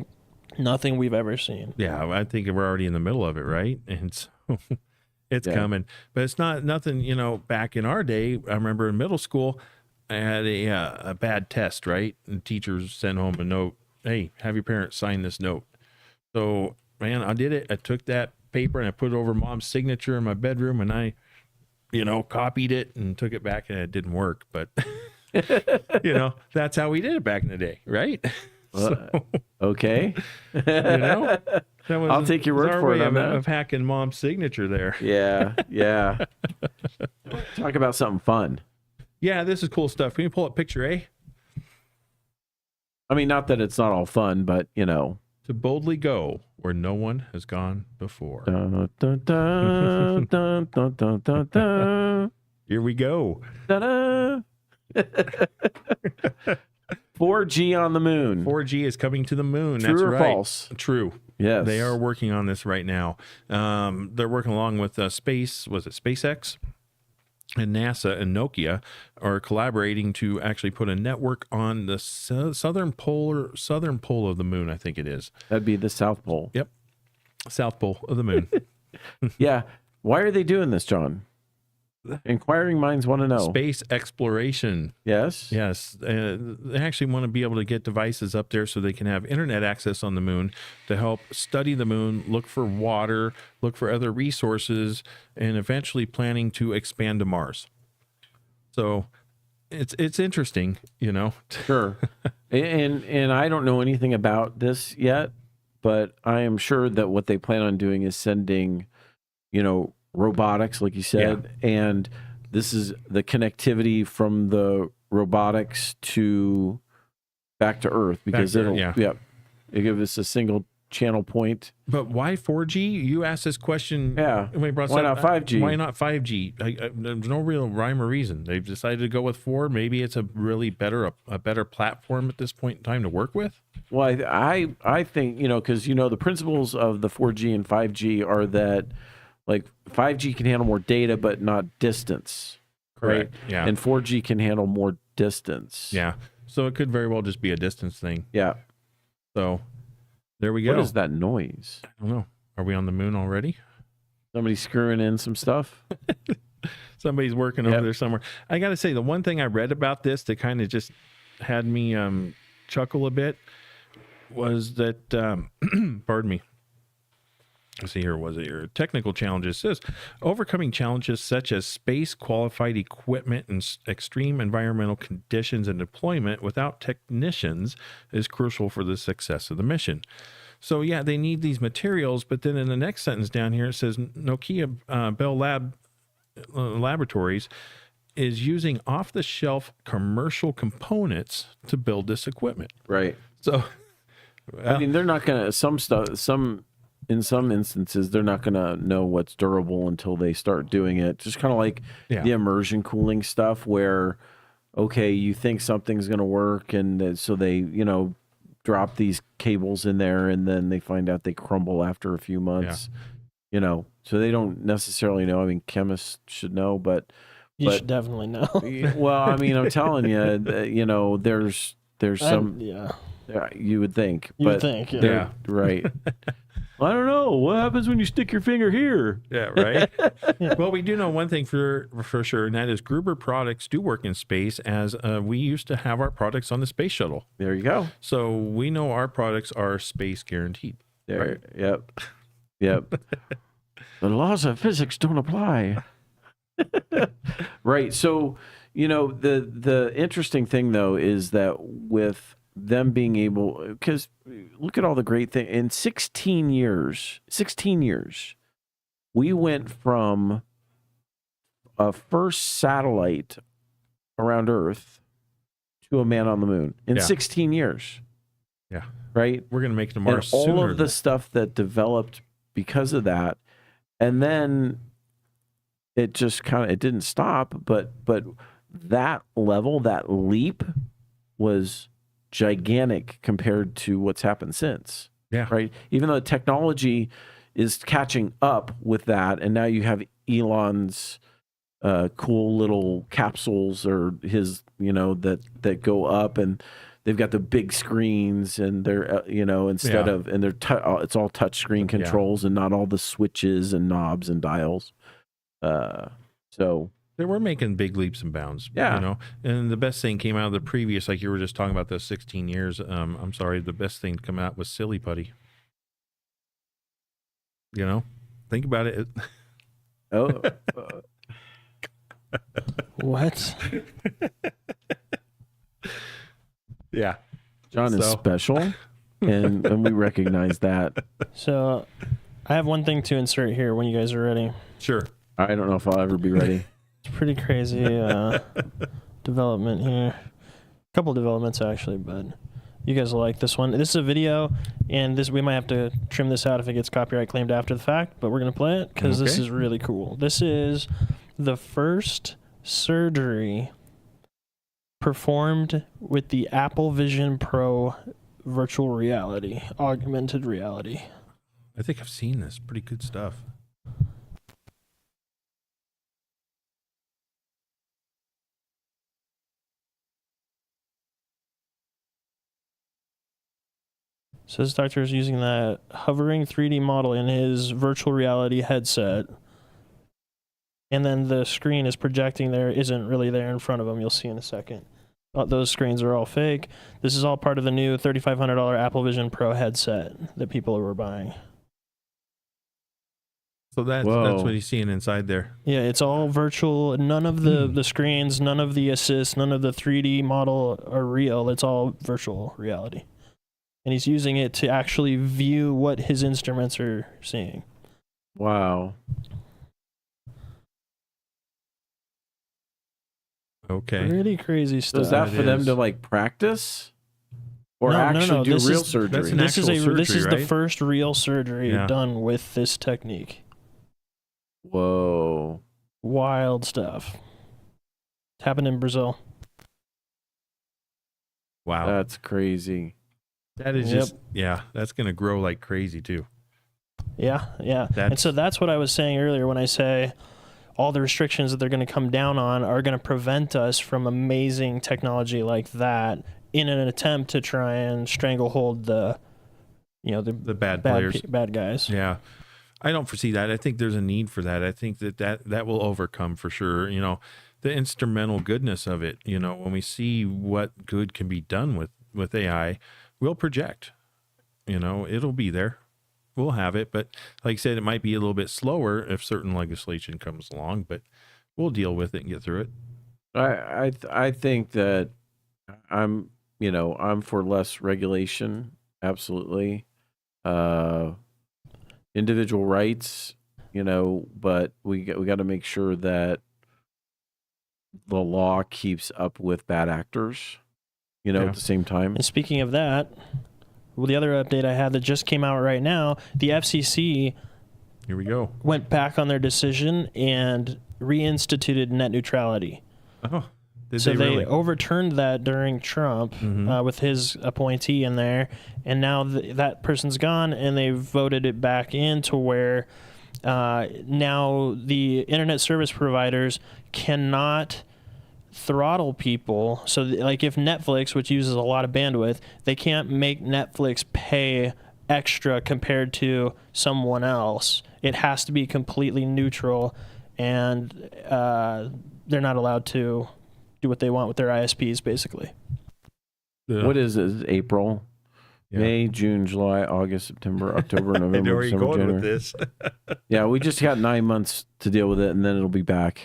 nothing we've ever seen. Yeah, I think we're already in the middle of it, right? And so it's coming. But it's nothing, back in our day, I remember in middle school, I had a bad test, right? And teachers sent home a note, hey, have your parents sign this note. So, man, I did it. I took that paper and I put it over Mom's signature in my bedroom, and I, copied it and took it back, and it didn't work. But, that's how we did it back in the day, right? Okay. I'll take your word for it on that. Of hacking Mom's signature there. Yeah. Talk about something fun. Yeah, this is cool stuff. Can you pull up picture A? I mean, not that it's not all fun, but To boldly go where no one has gone before. Dun, dun, dun, dun, dun, dun, dun, dun. Here we go. 4G on the moon. 4G is coming to the moon. True That's or right. false? True. Yes. They are working on this right now. They're working along with SpaceX? And NASA and Nokia are collaborating to actually put a network on the southern pole of the moon, I think it is. That'd be the South Pole. Yep. South pole of the moon. Yeah. Why are they doing this, John? Inquiring minds want to know. Space exploration. Yes. Yes. They actually want to be able to get devices up there so they can have internet access on the moon to help study the moon, look for water, look for other resources, and eventually planning to expand to Mars. So it's interesting, Sure. And I don't know anything about this yet, but I am sure that what they plan on doing is sending, robotics, like you said, and this is the connectivity from the robotics to back to Earth, because it gives us a single channel point. But why 4G? You asked this question. Yeah. Why not 5G? Why not 5G? There's no real rhyme or reason. They've decided to go with 4. Maybe it's a really better platform at this point in time to work with. Well, I think, because, the principles of the 4G and 5G are that, like, 5G can handle more data, but not distance. Correct. Right? Yeah. And 4G can handle more distance. Yeah. So it could very well just be a distance thing. Yeah. So there we go. What is that noise? I don't know. Are we on the moon already? Somebody screwing in some stuff? Somebody's working over there somewhere. I got to say, the one thing I read about this that kind of just had me chuckle a bit was that, pardon me. Let's see here, was it your technical challenges? It says overcoming challenges such as space qualified equipment and extreme environmental conditions and deployment without technicians is crucial for the success of the mission. So yeah, they need these materials, but then in the next sentence down here it says Nokia Bell Laboratories is using off-the-shelf commercial components to build this equipment. Right. So I mean, they're not going to, in some instances, they're not going to know what's durable until they start doing it. Just kind of like the immersion cooling stuff where, okay, you think something's going to work, and so they, drop these cables in there, and then they find out they crumble after a few months. So they don't necessarily know. I mean, chemists should know, but you should definitely know. Well, I mean, I'm telling you, there's some. Yeah. You would think. You would think, yeah. Right. I don't know. What happens when you stick your finger here? Yeah, right? Well, we do know one thing for sure, and that is Gruber products do work in space, as we used to have our products on the space shuttle. There you go. So we know our products are space guaranteed. There. Right? Yep. The laws of physics don't apply. Right. So, the interesting thing, though, is that with them being able, because look at all the great things in 16 years, we went from a first satellite around Earth to a man on the moon in 16 years. Yeah. Right. We're going to make it to Mars and all sooner of the stuff that developed because of that. And then it just it didn't stop, but that level, that leap was gigantic compared to what's happened since. Yeah. Right. Even though the technology is catching up with that, and now you have Elon's cool little capsules, or his, that go up, and they've got the big screens, and they're instead of, and it's all touch screen controls and not all the switches and knobs and dials. So they were making big leaps and bounds, and the best thing came out of the previous, like you were just talking about those 16 years. I'm sorry, the best thing to come out was silly putty. Think about it. Oh, what? Yeah. John is special. and we recognize that. So I have one thing to insert here when you guys are ready. Sure. I don't know if I'll ever be ready. It's pretty crazy development here. A couple developments actually, but you guys will like this one. This is a video, and we might have to trim this out if it gets copyright claimed after the fact, but we're going to play it because this is really cool. This is the first surgery performed with the Apple Vision Pro virtual reality, augmented reality. I think I've seen this. Pretty good stuff. So this doctor is using that hovering 3D model in his virtual reality headset. And then the screen is projecting there, isn't really there in front of him. You'll see in a second. Those screens are all fake. This is all part of the new $3,500 Apple Vision Pro headset that people were buying. So that's what he's seeing inside there. Yeah, it's all virtual. None of the screens, none of the assists, none of the 3D model are real. It's all virtual reality. And he's using it to actually view what his instruments are seeing. Wow. Okay. Pretty crazy stuff. So is that for them to like practice? Or No, actually do real surgery? That's an This is actual this is surgery, the right? first real surgery done with this technique. Whoa. Wild stuff. It happened in Brazil. Wow. That's crazy. That is just, that's going to grow like crazy too. Yeah. And so that's what I was saying earlier when I say all the restrictions that they're going to come down on are going to prevent us from amazing technology like that in an attempt to try and stranglehold the bad players, bad guys. Yeah. I don't foresee that. I think there's a need for that. I think that will overcome for sure. You know, the instrumental goodness of it, you know, when we see what good can be done with AI, we'll project, you know, it'll be there. We'll have it. But like I said, it might be a little bit slower if certain legislation comes along, but we'll deal with it and get through it. I think that I'm for less regulation. Absolutely. Individual rights, but we got to make sure that the law keeps up with bad actors, at the same time. And speaking of that, well, the other update I had that just came out right now, the FCC here we go went back on their decision and reinstituted net neutrality. Oh, so they overturned that during Trump with his appointee in there, and now that person's gone, and they voted it back in to where now the internet service providers cannot throttle people. So like if Netflix, which uses a lot of bandwidth, they can't make Netflix pay extra compared to someone else. It has to be completely neutral, and they're not allowed to do what they want with their ISPs, basically. What is it? April, May, June, July, August, September, October, November, I know where December, you're going January. with this. Yeah, we just got 9 months to deal with it, and then it'll be back.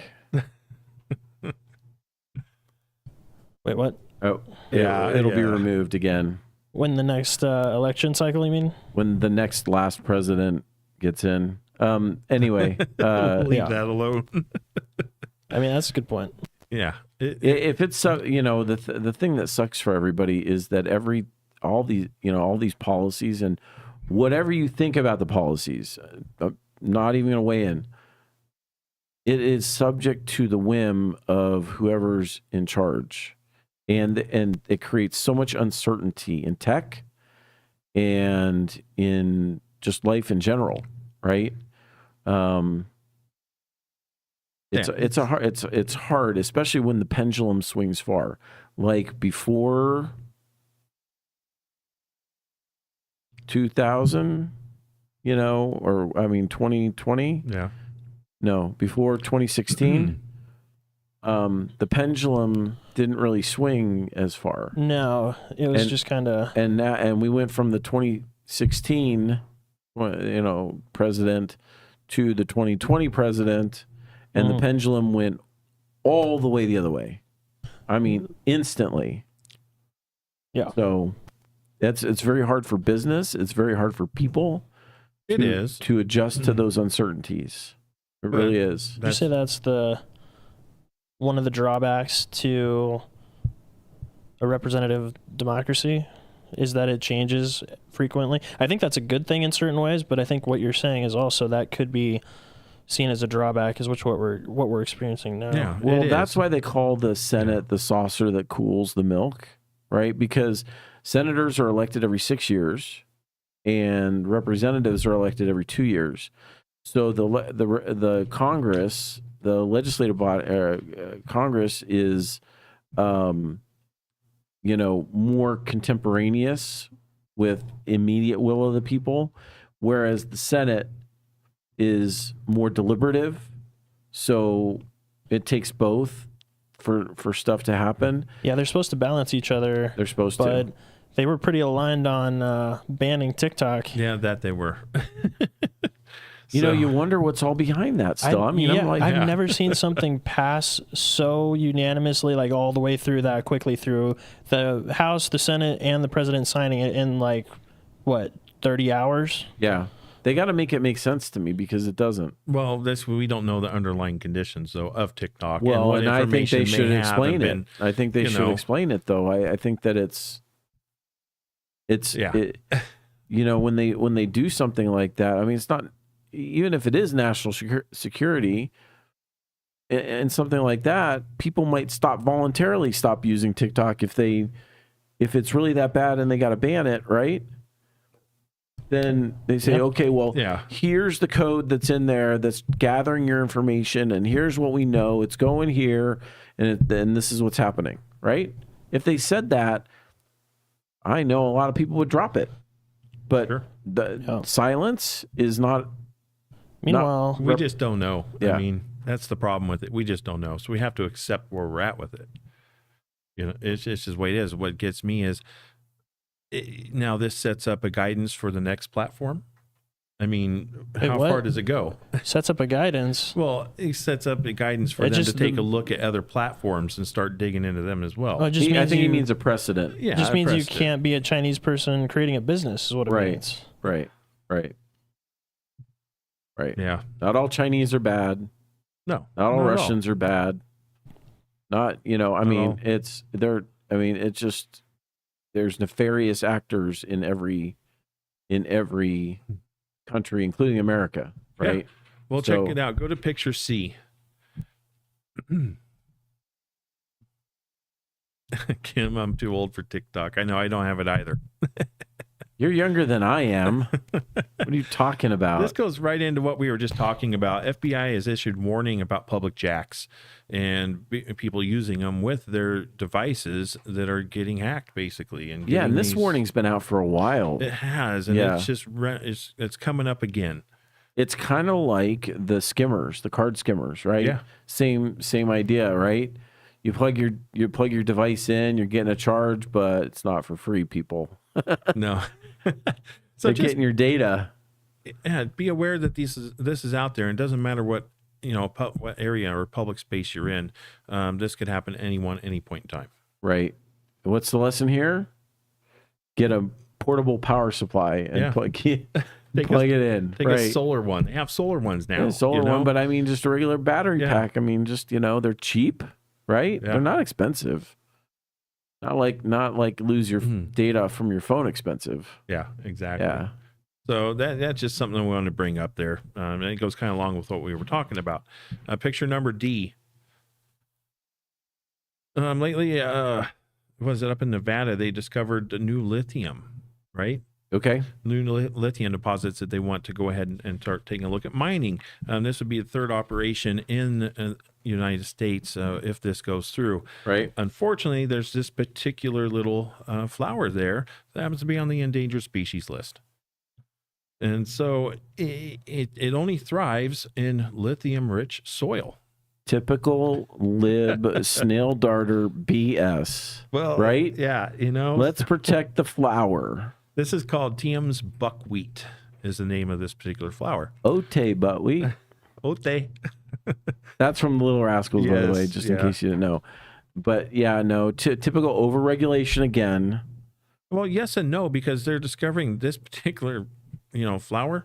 Wait, what? Oh, it'll be removed again. When the next election cycle, you mean? When the next last president gets in. Anyway. Leave that alone. I mean, that's a good point. Yeah. If it's, the thing that sucks for everybody is that all these policies and whatever you think about the policies, I'm not even going to weigh in. It is subject to the whim of whoever's in charge. And it creates so much uncertainty in tech and in just life in general, right? It's hard, especially when the pendulum swings far. Like before 2000, 2020. Yeah. No, before 2016. The pendulum didn't really swing as far. No, it was just kind of. And we went from the 2016, president to the 2020 president, and the pendulum went all the way the other way. I mean, instantly. Yeah. So it's very hard for business. It's very hard for people. To adjust to those uncertainties. It really is. Would you say that's one of the drawbacks to a representative democracy? Is that it changes frequently? I think that's a good thing in certain ways, but I think what you're saying is also that could be seen as a drawback, is what we're experiencing now. Yeah, well, that's why they call the Senate the saucer that cools the milk, right? Because senators are elected every 6 years, and representatives are elected every 2 years. So the Congress, the legislative body, Congress is, more contemporaneous with immediate will of the people, whereas the Senate is more deliberative. So it takes both for stuff to happen. Yeah, they're supposed to balance each other. They're supposed to. But they were pretty aligned on banning TikTok. Yeah, that they were. You wonder what's all behind that still. I've never seen something pass so unanimously, like all the way through that quickly through the House, the Senate, and the president signing it in 30 hours? Yeah. They got to make it make sense to me, because it doesn't. Well, we don't know the underlying conditions though of TikTok. Well, and I think they should explain it. Been, I think they should explain it though. I think that it's when they do something like that. I mean, it's not, even if it is national security and something like that, people might voluntarily stop using TikTok if it's really that bad and they got to ban it, right? Then they say, okay, well, here's the code that's in there that's gathering your information, and here's what we know. It's going here, and then this is what's happening, right? If they said that, I know a lot of people would drop it. But silence is not. Meanwhile, we just don't know. Yeah. I mean, that's the problem with it. We just don't know. So we have to accept where we're at with it. It's just the way it is. What gets me is, now this sets up a guidance for the next platform. I mean, how far does it go? Sets up a guidance. Well, it sets up a guidance for them to take a look at other platforms and start digging into them as well. I think he means a precedent. Yeah, it just means you can't be a Chinese person creating a business is what it means. Right. Yeah. Not all Chinese are bad. No. Not all Russians are bad. Not, it's just, there's nefarious actors in every country, including America, right? Yeah. Well, check it out. Go to picture C. Kim, I'm too old for TikTok. I know, I don't have it either. You're younger than I am. What are you talking about? This goes right into what we were just talking about. FBI has issued warning about public jacks and people using them with their devices that are getting hacked, basically. And this warning's been out for a while. It has, and it's just it's coming up again. It's kind of like the skimmers, the card skimmers, right? Yeah. Same idea, right? You plug your device in, you're getting a charge, but it's not for free, people. No. So they're getting your data. Yeah, be aware that this is out there, and it doesn't matter what what area or public space you're in. This could happen to anyone, any point in time. Right. What's the lesson here? Get a portable power supply and plug it in. Take a solar one. They have solar ones now. Yeah, solar one, but I mean just a regular battery pack. I mean, just they're cheap, right? Yeah. They're not expensive. Not like lose your data from your phone expensive. Yeah, exactly. Yeah. So that's just something we want to bring up there. And it goes kind of along with what we were talking about. Picture number D. Lately, was it up in Nevada? They discovered a new lithium, right? Okay. New lithium deposits that they want to go ahead and start taking a look at mining. This would be the third operation in the United States if this goes through. Right. Unfortunately, there's this particular little flower there that happens to be on the endangered species list. And so it only thrives in lithium-rich soil. Typical lib snail darter BS. Well, right? Yeah, Let's protect the flower. This is called Tiam's buckwheat, is the name of this particular flower. Ote buckwheat. Ote. That's from Little Rascals, by the way, just in case you didn't know. But yeah, no, typical overregulation again. Well, yes and no, because they're discovering this particular, flower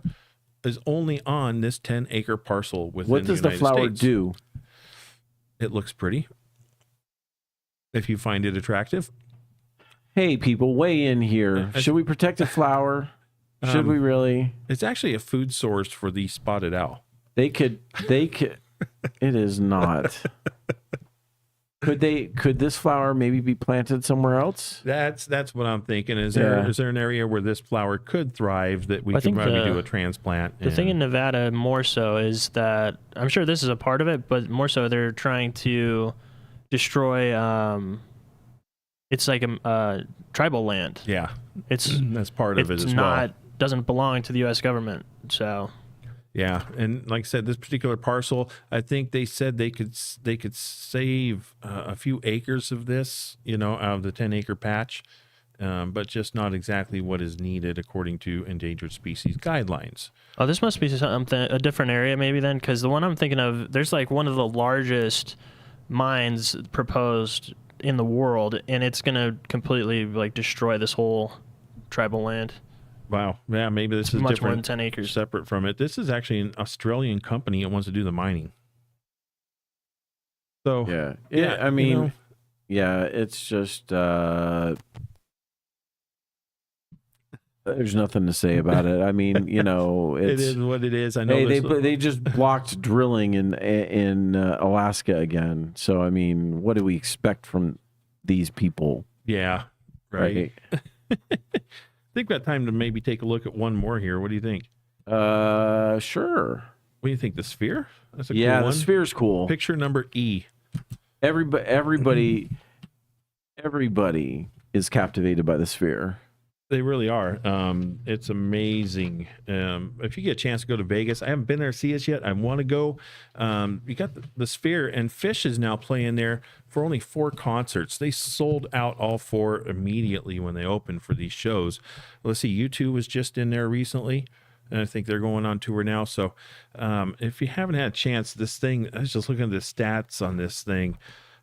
is only on this 10-acre parcel within What does the the United flower States. do? It looks pretty. If you find it attractive. Hey, people, weigh in here. Should we protect the flower? Should we really? It's actually a food source for the spotted owl. They could. It is not. Could this flower maybe be planted somewhere else? That's what I'm thinking. Is there an area where this flower could thrive that we could maybe do a transplant? The thing in Nevada more so is that I'm sure this is a part of it, but more so they're trying to destroy. It's like a tribal land. Yeah, it's that's part of it as well. It's not doesn't belong to the U.S. government, so. Yeah, and like I said, this particular parcel, I think they said they could save a few acres of this, out of the 10-acre patch, but just not exactly what is needed according to endangered species guidelines. Oh, this must be something a different area maybe then, because the one I'm thinking of, there's like one of the largest mines proposed in the world, and it's gonna completely like destroy this whole tribal land. Wow. Yeah, maybe this is much different, more than 10 acres. Separate from it. This is actually an Australian company that wants to do the mining. So yeah. I mean, it's just there's nothing to say about it. I mean, it is what it is. I know. Hey, they just blocked drilling in Alaska again. So I mean, what do we expect from these people? Yeah. Right. I think we've got time to maybe take a look at one more here. What do you think? Sure. What do you think? The sphere? That's a cool the one. sphere's cool. Picture number E. Everybody is captivated by the sphere. They really are. It's amazing. If you get a chance to go to Vegas, I haven't been there to see us yet. I want to go. You got the Sphere, and Fish is now playing there for only 4 concerts. They sold out all 4 immediately when they opened for these shows. Let's see, U2 was just in there recently, and I think they're going on tour now. So if you haven't had a chance, this thing, I was just looking at the stats on this thing.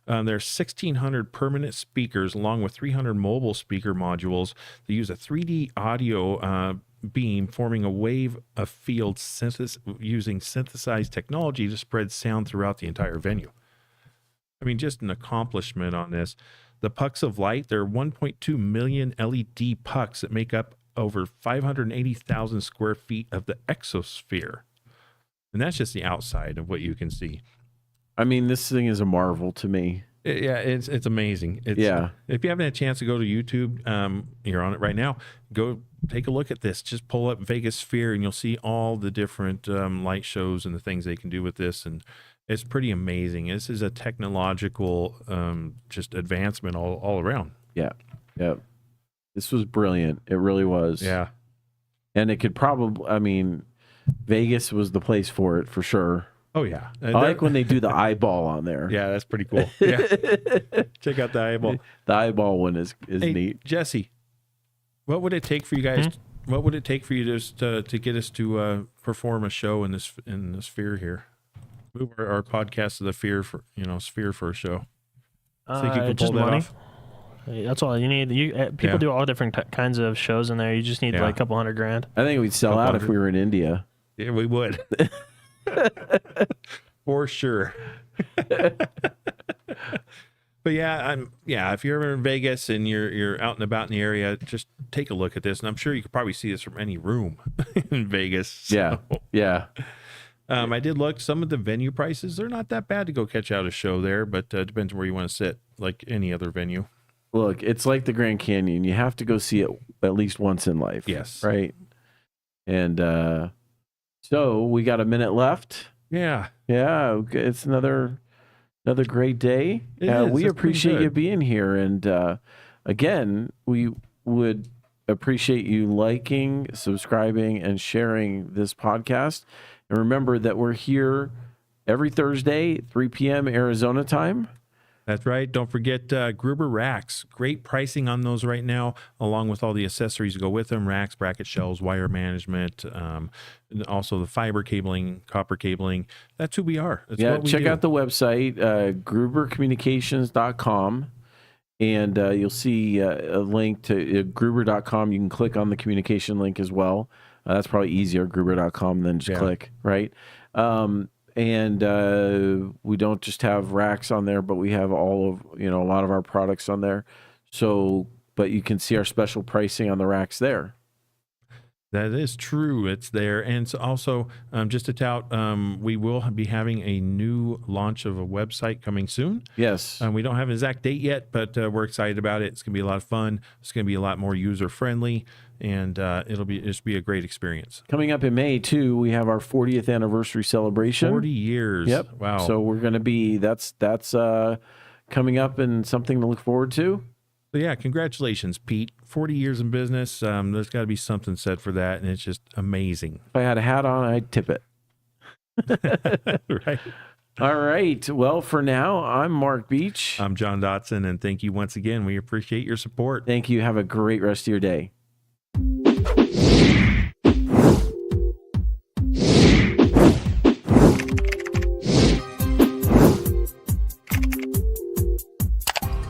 There's 1,600 permanent speakers along with 300 mobile speaker modules. They use a 3D audio beam forming a wave of field using synthesized technology to spread sound throughout the entire venue. I mean, just an accomplishment on this. The pucks of light, there are 1.2 million LED pucks that make up over 580,000 square feet of the exosphere. And that's just the outside of what you can see. I mean, this thing is a marvel to me. Yeah, it's amazing. If you haven't had a chance to go to YouTube, you're on it right now. Go take a look at this. Just pull up Vegas Sphere, and you'll see all the different light shows and the things they can do with this. And it's pretty amazing. This is a technological just advancement all around. Yeah. This was brilliant. It really was. Yeah. And it could probably, I mean, Vegas was the place for it for sure. Oh, yeah. I like when they do the eyeball on there. Yeah, that's pretty cool. Yeah. Check out the eyeball. The eyeball one is neat. Jesse, what would it take for you guys? What would it take for you to get us to perform a show in the Sphere here? Move our podcast to the Sphere for a show. Think you can pull that money. off? That's all you need. People do all different kinds of shows in there. You just need like a couple $100,000. I think we'd sell out if we were in India. Yeah, we would. For sure. But if you're ever in Vegas and you're out and about in the area, just take a look at this. And I'm sure you could probably see this from any room in Vegas. So. Yeah. I did look. Some of the venue prices, they're not that bad to go catch out a show there, but it depends where you want to sit, like any other venue. Look, it's like the Grand Canyon. You have to go see it at least once in life. Yes. Right? And so we got a minute left. Yeah. It's another great day. We It's appreciate you being here. And again, we would appreciate you liking, subscribing, and sharing this podcast. And remember that we're here every Thursday, 3 p.m. Arizona time. That's right. Don't forget Gruber racks. Great pricing on those right now, along with all the accessories that go with them: racks, bracket shelves, wire management, and also the fiber cabling, copper cabling. That's who we are. That's what we check do. out the website, grubercommunications.com. and you'll see a link to Gruber.com. You can click on the communication link as well. That's probably easier, Gruber.com, than just click, right? And we don't just have racks on there, but we have all of, a lot of our products on there. So, but you can see our special pricing on the racks there. That is true. It's there. And so also, just to tout, we will be having a new launch of a website coming soon. Yes. We don't have an exact date yet, but we're excited about it. It's going to be a lot of fun. It's going to be a lot more user-friendly, and it'll just be a great experience. Coming up in May, too, we have our 40th anniversary celebration. 40 years. Yep. Wow. So we're going to be, that's coming up and something to look forward to. So yeah, congratulations, Pete. 40 years in business. There's got to be something said for that, and it's just amazing. If I had a hat on, I'd tip it. Right. All right. Well, for now, I'm Mark Beach. I'm John Dotson, and thank you once again. We appreciate your support. Thank you. Have a great rest of your day.